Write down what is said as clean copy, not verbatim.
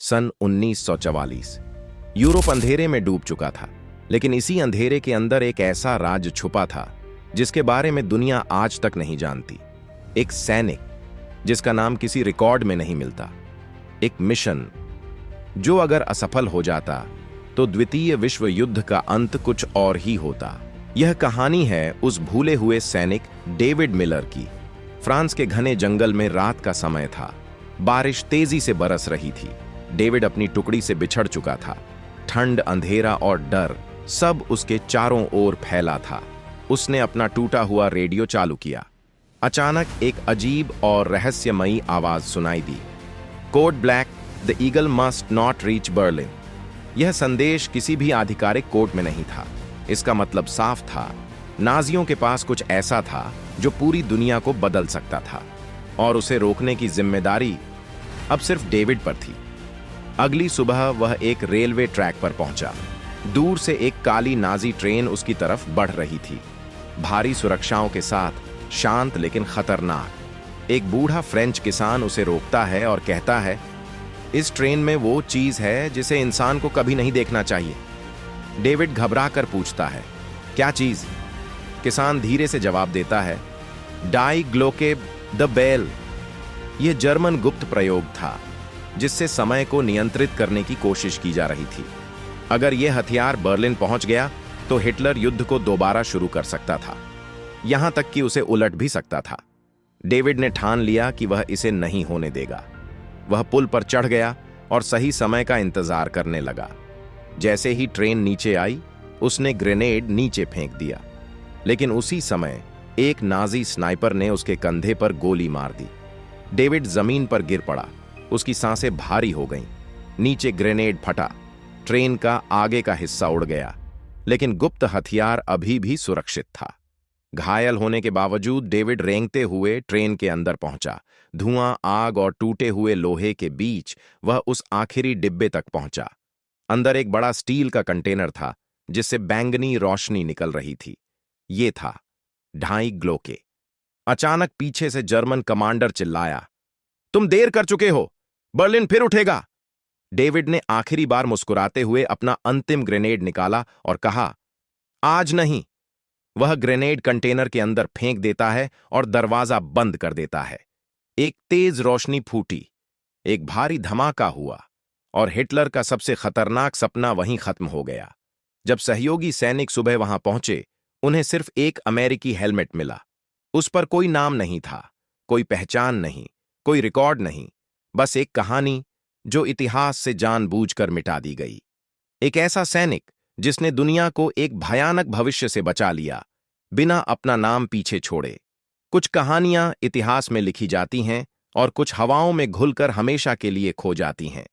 सन 1944। Europe अंधेरे में डूब चुका था, लेकिन इसी अंधेरे के अंदर एक ऐसा राज छुपा था जिसके बारे में दुनिया आज तक नहीं जानती। एक सैनिक जिसका नाम किसी रिकॉर्ड में नहीं मिलता। एक मिशन जो अगर असफल हो जाता तो द्वितीय विश्व युद्ध का अंत कुछ और ही होता। यह कहानी है उस भूले हुए सैनिक डेविड मिलर की। फ्रांस के घने जंगल में रात का समय था। बारिश तेजी से बरस रही थी। डेविड अपनी टुकड़ी से बिछड़ चुका था। ठंड, अंधेरा और डर सब उसके चारों ओर फैला था। उसने अपना टूटा हुआ रेडियो चालू किया। अचानक एक अजीब और रहस्यमयी आवाज सुनाई दी। Code black, the eagle must not reach Berlin. यह संदेश किसी भी आधिकारिक कोड में नहीं था। इसका मतलब साफ था, नाजियों के पास कुछ ऐसा था जो पूरी दुनिया को बदल सकता था, और उसे रोकने की जिम्मेदारी अब सिर्फ डेविड पर थी। अगली सुबह वह एक रेलवे ट्रैक पर पहुंचा। दूर से एक काली नाजी ट्रेन उसकी तरफ बढ़ रही थी, भारी सुरक्षाओं के साथ, शांत लेकिन खतरनाक। एक बूढ़ा फ्रेंच किसान उसे रोकता है और कहता है, इस ट्रेन में वो चीज है जिसे इंसान को कभी नहीं देखना चाहिए। डेविड घबरा कर पूछता है, क्या चीज? किसान धीरे से जवाब देता है, डाई ग्लोकेब द बेल। यह जर्मन गुप्त प्रयोग था जिससे समय को नियंत्रित करने की कोशिश की जा रही थी। अगर यह हथियार बर्लिन पहुंच गया तो हिटलर युद्ध को दोबारा शुरू कर सकता था, यहां तक कि उसे उलट भी सकता था। डेविड ने ठान लिया कि वह इसे नहीं होने देगा। वह पुल पर चढ़ गया और सही समय का इंतजार करने लगा। जैसे ही ट्रेन नीचे आई, उसने ग्रेनेड नीचे फेंक दिया, लेकिन उसी समय एक नाजी स्नाइपर ने उसके कंधे पर गोली मार दी। डेविड जमीन पर गिर पड़ा। उसकी सांसें भारी हो गईं। नीचे ग्रेनेड फटा। ट्रेन का आगे का हिस्सा उड़ गया, लेकिन गुप्त हथियार अभी भी सुरक्षित था। घायल होने के बावजूद डेविड रेंगते हुए ट्रेन के अंदर पहुंचा। धुआं, आग और टूटे हुए लोहे के बीच वह उस आखिरी डिब्बे तक पहुंचा। अंदर एक बड़ा स्टील का कंटेनर था जिससे बैंगनी रोशनी निकल रही थी। ये था ढाई ग्लोके। अचानक पीछे से जर्मन कमांडर चिल्लाया, तुम देर कर चुके हो, बर्लिन फिर उठेगा। डेविड ने आखिरी बार मुस्कुराते हुए अपना अंतिम ग्रेनेड निकाला और कहा, आज नहीं। वह ग्रेनेड कंटेनर के अंदर फेंक देता है और दरवाजा बंद कर देता है। एक तेज रोशनी फूटी, एक भारी धमाका हुआ और हिटलर का सबसे खतरनाक सपना वहीं खत्म हो गया। जब सहयोगी सैनिक सुबह वहां पहुंचे, उन्हें सिर्फ एक अमेरिकी हेलमेट मिला। उस पर कोई नाम नहीं था, कोई पहचान नहीं, कोई रिकॉर्ड नहीं, बस एक कहानी जो इतिहास से जानबूझकर मिटा दी गई। एक ऐसा सैनिक जिसने दुनिया को एक भयानक भविष्य से बचा लिया, बिना अपना नाम पीछे छोड़े। कुछ कहानियां इतिहास में लिखी जाती हैं और कुछ हवाओं में घुलकर हमेशा के लिए खो जाती हैं।